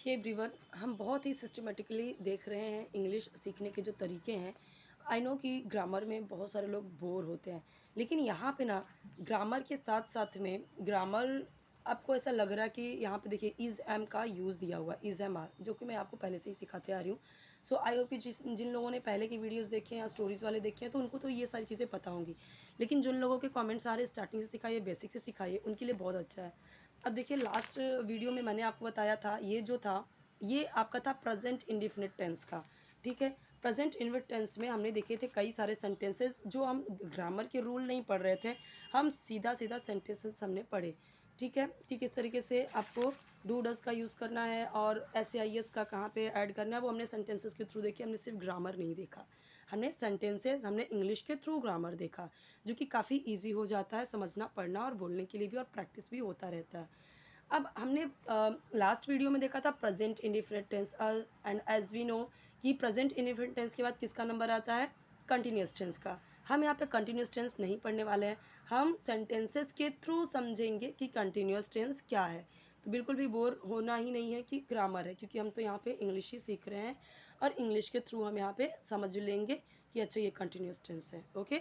Hey everyone, हम बहुत ही systematically देख रहे हैं इंग्लिश सीखने के जो तरीके हैं। आई नो कि ग्रामर में बहुत सारे लोग बोर होते हैं, लेकिन यहाँ पे ना ग्रामर के साथ साथ में ग्रामर आपको ऐसा लग रहा है कि यहाँ पे देखिए इज़ एम का यूज़ दिया हुआ है, इज़ एम आर, जो कि मैं आपको पहले से ही सिखाते आ रही हूँ। सो आई होप कि जिन लोगों ने पहले की वीडियोस देखे हैं या स्टोरीज़ वाले देखे हैं तो उनको तो ये सारी चीज़ें पता होंगी, लेकिन जिन लोगों के कमेंट्स आ रहे स्टार्टिंग से सिखाइए, बेसिक से सिखाइए, उनके लिए बहुत अच्छा है। अब देखिए लास्ट वीडियो में मैंने आपको बताया था, ये जो था ये आपका था प्रेजेंट इंडिफिनिट टेंस का। ठीक है, प्रेजेंट इंडिफिनिट टेंस में हमने देखे थे कई सारे सेंटेंसेस जो हम ग्रामर के रूल नहीं पढ़ रहे थे, हम सीधा सीधा सेंटेंसेस हमने पढ़े। ठीक है, ठीक इस तरीके से आपको डू डज का यूज़ करना है और एस आई एस का कहाँ पे ऐड करना है वो हमने सेंटेंसेस के थ्रू देखे। हमने सिर्फ ग्रामर नहीं देखा, हमने सेंटेंसेस, हमने इंग्लिश के थ्रू ग्रामर देखा, जो कि काफ़ी ईजी हो जाता है समझना, पढ़ना और बोलने के लिए भी, और प्रैक्टिस भी होता रहता है। अब हमने लास्ट वीडियो में देखा था present indefinite tense, and as we know कि प्रेजेंट इंडिफिनिट टेंस के बाद किसका नंबर आता है, कंटिन्यूस टेंस का। हम यहाँ पे कंटिन्यूस टेंस नहीं पढ़ने वाले हैं, हम सेंटेंसेस के थ्रू समझेंगे कि कंटिन्यूस टेंस क्या है। तो बिल्कुल भी बोर होना ही नहीं है कि ग्रामर है, क्योंकि हम तो यहाँ पे इंग्लिश ही सीख रहे हैं और इंग्लिश के थ्रू हम यहाँ पे समझ लेंगे कि अच्छा ये कंटिन्यूस टेंस है। ओके,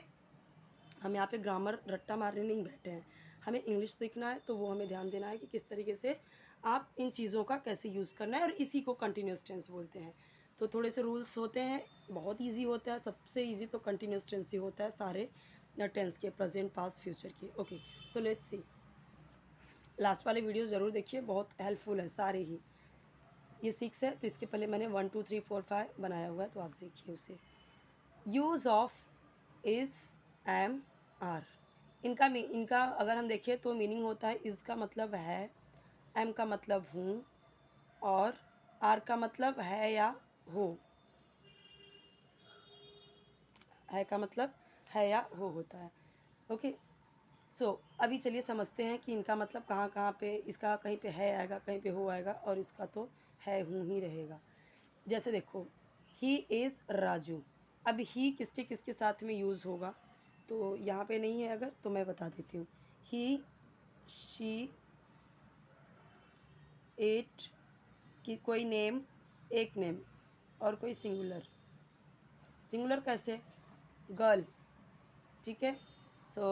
हम यहाँ पे ग्रामर रट्टा मारने नहीं बैठे हैं, हमें इंग्लिश सीखना है, तो वो हमें ध्यान देना है कि किस तरीके से आप इन चीज़ों का कैसे यूज़ करना है, और इसी को कंटिन्यूस टेंस बोलते हैं। तो थोड़े से रूल्स होते हैं, बहुत इजी होता है, सबसे इजी तो कंटिन्यूस टेंस ही होता है सारे टेंस के, प्रेजेंट पास्ट फ्यूचर के। Okay, so let's see, last वाले वीडियो ज़रूर देखिए, बहुत हेल्पफुल है सारे ही। ये 6 है तो इसके पहले मैंने 1 2 3 4 5 बनाया हुआ है, तो आप देखिए उसे। Use of is, am, are, इनका अगर हम देखें तो मीनिंग होता है, इज़ का मतलब है, एम का मतलब हूँ, और आर का मतलब है या हो, है का मतलब है या हो होता है। ओके, सो अभी चलिए समझते हैं कि इनका मतलब कहाँ कहाँ पे, इसका कहीं पे है आएगा, कहीं पे हो आएगा, और इसका तो है हूँ ही रहेगा। जैसे देखो, ही इज़ राजू, अब ही किसके किसके साथ में यूज़ होगा, तो यहाँ पे नहीं है अगर, तो मैं बता देती हूँ। ही, शी, इट, कि कोई नेम, एक नेम, और कोई सिंगुलर। सिंगुलर कैसे, गर्ल, ठीक है, so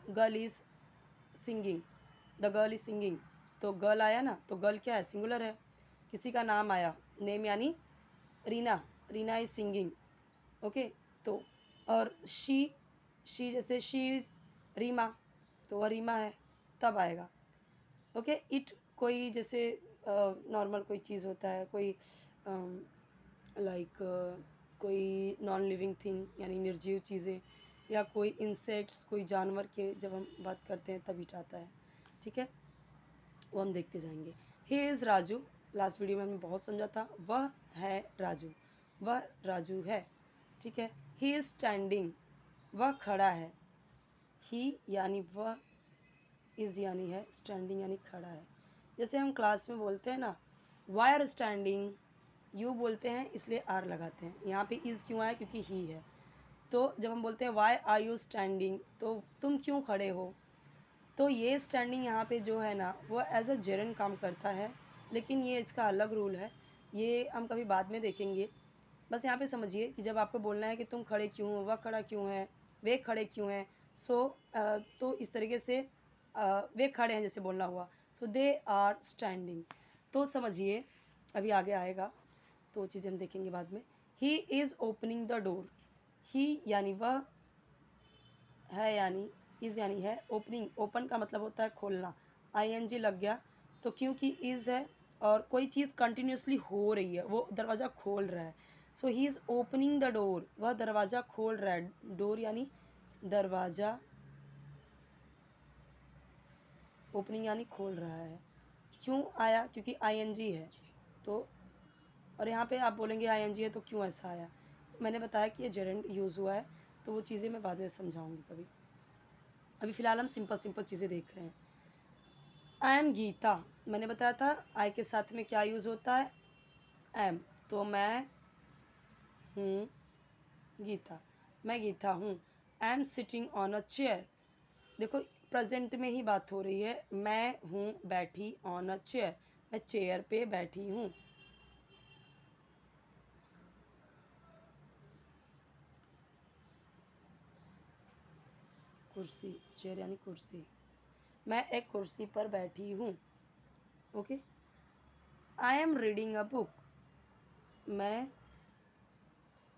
girl is singing, the girl is singing, तो गर्ल आया ना, तो गर्ल क्या है, सिंगुलर है। किसी का नाम आया, नेम यानी Reena, Reena is singing. Okay, तो और शी जैसे शी इज़ रीमा, तो वह रीमा है, तब आएगा। ओके, इट कोई जैसे नॉर्मल कोई चीज़ होता है, कोई लाइक कोई नॉन लिविंग थिंग यानी निर्जीव चीज़ें, या कोई इंसेक्ट्स, कोई जानवर के जब हम बात करते हैं तब इट आता है। ठीक है, वो हम देखते जाएंगे। He is Raju, last video में हमने बहुत समझा था, वह है राजू, वह राजू है। ठीक है, ही इज़ स्टैंडिंग, वह खड़ा है, ही यानी वह, इज़ यानी है, स्टैंडिंग यानी खड़ा है। जैसे हम क्लास में बोलते हैं ना, वाई आर स्टैंडिंग, यू बोलते हैं इसलिए आर लगाते हैं। यहाँ पे इज़ क्यों आया, क्योंकि ही है। तो जब हम बोलते हैं वाई आर यू स्टैंडिंग, तो तुम क्यों खड़े हो, तो ये स्टैंडिंग यहाँ पे जो है ना वो एज अ जेरंड काम करता है, लेकिन ये इसका अलग रूल है, ये हम कभी बाद में देखेंगे। बस यहाँ पे समझिए कि जब आपको बोलना है कि तुम खड़े क्यों हो, वह खड़ा क्यों है, वे खड़े क्यों हैं, सो तो इस तरीके से वे खड़े हैं जैसे बोलना हुआ, सो दे आर स्टैंडिंग। तो समझिए, अभी आगे आएगा तो चीज़ें हम देखेंगे बाद में। He is opening the door, he यानी वह, है यानी, इज़ यानी है, ओपनिंग, ओपन का मतलब होता है खोलना, आई एन जी लग गया, तो क्योंकि इज़ है और कोई चीज़ कंटिन्यूसली हो रही है, वो दरवाज़ा खोल रहा है, so he is opening the door, वह दरवाज़ा खोल रहा है, डोर यानी दरवाज़ा, ओपनिंग यानी खोल रहा है। क्यों आया, क्योंकि आई एन जी है, तो और यहाँ पे आप बोलेंगे आई एन जी है तो क्यों ऐसा आया, मैंने बताया कि ये जेरेंड यूज़ हुआ है, तो वो चीज़ें मैं बाद में समझाऊंगी कभी। अभी फ़िलहाल हम सिंपल सिंपल चीज़ें देख रहे हैं। आई एम गीता, मैंने बताया था आई के साथ में क्या यूज़ होता है, एम, तो मैं हूँ गीता, मैं गीता हूँ। I am sitting on a chair, देखो प्रेजेंट में ही बात हो रही है, मैं हूँ बैठी ऑन अ चेयर, मैं चेयर पे बैठी हूँ। कुर्सी, चेयर यानी कुर्सी। मैं एक कुर्सी पर बैठी हूँ। Okay. I am reading a book, मैं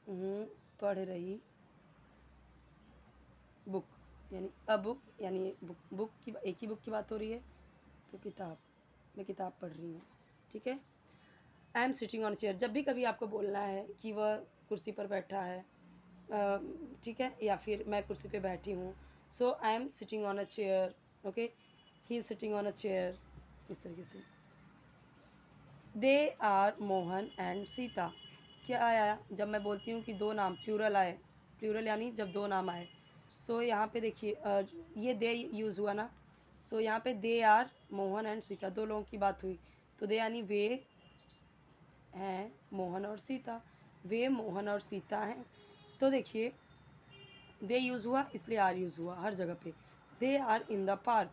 हूँ पढ़ रही बुक, यानी अ बुक यानी बुक, बुक की एक ही बुक की बात हो रही है तो किताब, मैं किताब पढ़ रही हूँ। ठीक है। I am sitting on chair, जब भी कभी आपको बोलना है कि वह कुर्सी पर बैठा है, ठीक है, या फिर मैं कुर्सी पे बैठी हूँ, so I am sitting on a chair. Okay, he is sitting on a chair, इस तरीके से। They are Mohan and Sita, क्या आया जब मैं बोलती हूँ कि दो नाम प्लूरल आए, प्लूरल यानी जब दो नाम आए। सो यहाँ पे देखिए ये दे यूज़ हुआ ना, सो यहाँ पे they are Mohan and Sita, दो लोगों की बात हुई, तो दे यानी वे हैं मोहन और सीता, वे मोहन और सीता हैं। तो देखिए दे यूज़ हुआ इसलिए आर यूज़ हुआ हर जगह पे। They are in the park,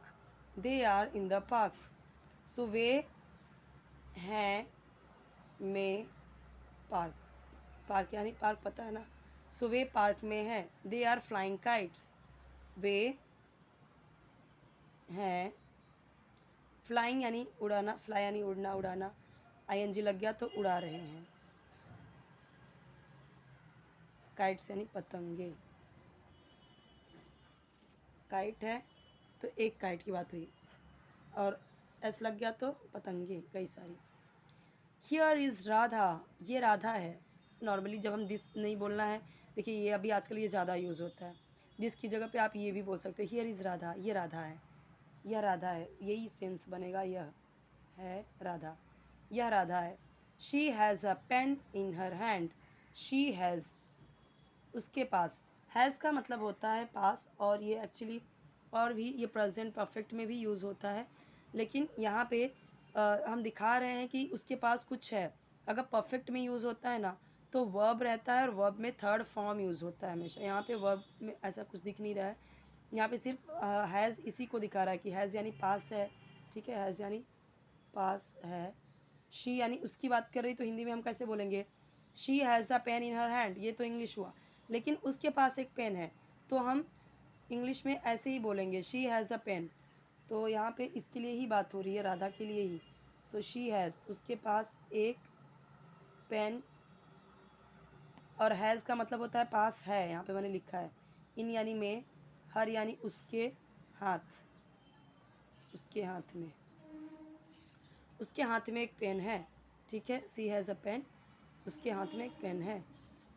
they are in the park, so वे हैं में पार्क, पार्क यानी पार्क पता है ना, सो वे पार्क में हैं। दे आर फ्लाइंग काइट्स, वे हैं फ्लाइंग यानी उड़ाना, फ्लाई यानी उड़ना, उड़ाना, आईएनजी लग गया तो उड़ा रहे हैं। काइट्स यानी पतंगे, काइट है तो एक काइट की बात हुई, और एस लग गया तो पतंगे कई सारी। हियर इज़ राधा, ये राधा है। नॉर्मली जब हम दिस नहीं बोलना है, देखिए ये अभी आजकल ये ज़्यादा यूज़ होता है, दिस की जगह पे आप ये भी बोल सकते हो, हियर इज़ राधा, ये राधा है, यह राधा है, यही सेंस बनेगा, यह है राधा, यह राधा है। She has a pain in her hand, she has, उसके पास, हैज़ का मतलब होता है पास, और ये एक्चुअली और भी ये प्रेजेंट परफेक्ट में भी यूज़ होता है, लेकिन यहाँ पे हम दिखा रहे हैं कि उसके पास कुछ है। अगर परफेक्ट में यूज़ होता है ना तो वर्ब रहता है, और वर्ब में थर्ड फॉर्म यूज़ होता है हमेशा। यहाँ पे वर्ब में ऐसा कुछ दिख नहीं रहा है, यहाँ पे सिर्फ हैज़ इसी को दिखा रहा है कि हैज़ यानी पास है। ठीक है, हैज़ यानी पास है। शी यानी उसकी बात कर रही, तो हिंदी में हम कैसे बोलेंगे, she has a pain in her hand, ये तो इंग्लिश हुआ, लेकिन उसके पास एक पेन है तो हम इंग्लिश में ऐसे ही बोलेंगे, शी हैज़ अ पेन। तो यहाँ पे इसके लिए ही बात हो रही है, राधा के लिए ही। सो शी हैज़, उसके पास एक पेन, और हैज़ का मतलब होता है पास है, यहाँ पे मैंने लिखा है। इन यानी में, हर यानी उसके हाथ, उसके हाथ में, उसके हाथ में एक पेन है। ठीक है, सी हैज़ अ पेन, उसके हाथ में एक पेन है,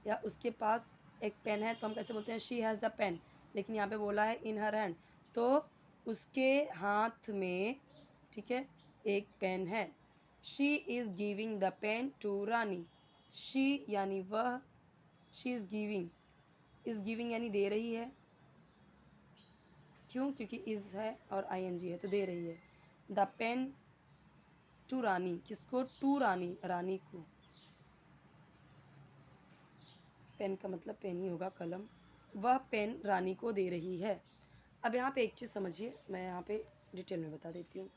या उसके पास एक पेन है तो हम कैसे बोलते हैं, शी हैज़ द पेन, लेकिन यहाँ पे बोला है इन हर हैंड, तो उसके हाथ में, ठीक है, एक पेन है। She is giving the pen to Rani, she यानी वह, she is giving, is giving यानी दे रही है, क्यों, क्योंकि इज़ है और आईएनजी है तो दे रही है। द पेन टू रानी, किसको, टू रानी, रानी को, पेन का मतलब पेन ही होगा, कलम, वह पेन रानी को दे रही है। अब यहाँ पे एक चीज़ समझिए, मैं यहाँ पे डिटेल में बता देती हूँ,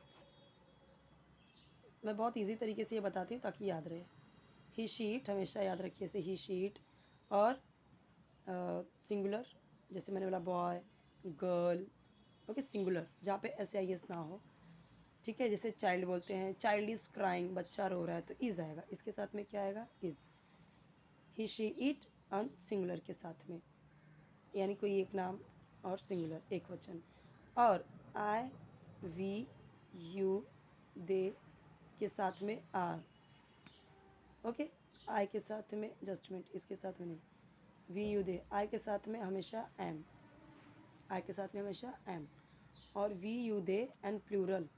मैं बहुत इजी तरीके से ये बताती हूँ ताकि याद रहे। ही शीट हमेशा याद रखिए से, ही शीट, और सिंगुलर, जैसे मैंने बोला बॉय, गर्ल, ओके, सिंगुलर जहाँ पे एस आई एस ना हो। ठीक है, जैसे चाइल्ड बोलते हैं, चाइल्ड इज़ क्राइंग, बच्चा रो रहा है तो इज़ आएगा, इसके साथ में क्या आएगा, is. He she it on singular के साथ में, यानी कोई एक नाम और सिंगुलर एक वचन। और आई, वी, यू, दे के साथ में आर। ओके, आई के साथ में जस्टमेंट, इसके साथ में नहीं, वी यू दे, आई के साथ में हमेशा एम, आई के साथ में हमेशा एम, और we you they and plural,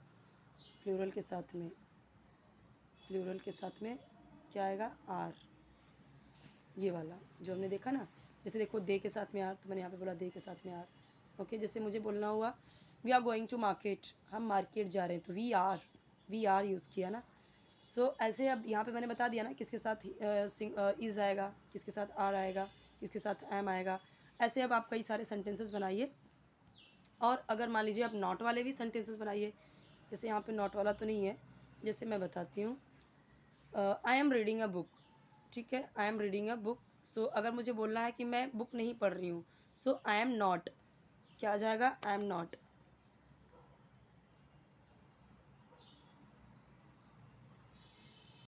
plural के साथ में, प्लूरल के साथ में क्या आएगा, आर, ये वाला जो हमने देखा ना, जैसे देखो दे के साथ में आर, तो मैंने यहाँ पे बोला दे के साथ में आर। ओके, जैसे मुझे बोलना हुआ we are going to market, हम मार्केट जा रहे हैं तो वी आर यूज़ किया ना। सो ऐसे अब यहाँ पे मैंने बता दिया ना किसके साथ इज़ आएगा, किसके साथ आर आएगा, किसके साथ एम आएगा। ऐसे अब आप कई सारे सेंटेंसेस बनाइए, और अगर मान लीजिए आप नॉट वाले भी सेंटेंसेस बनाइए, जैसे यहाँ पे नॉट वाला तो नहीं है, जैसे मैं बताती हूँ, I am reading a book, ठीक है, I am reading a book. So अगर मुझे बोलना है कि मैं बुक नहीं पढ़ रही हूँ, सो आई एम नॉट, क्या आ जाएगा? I am not.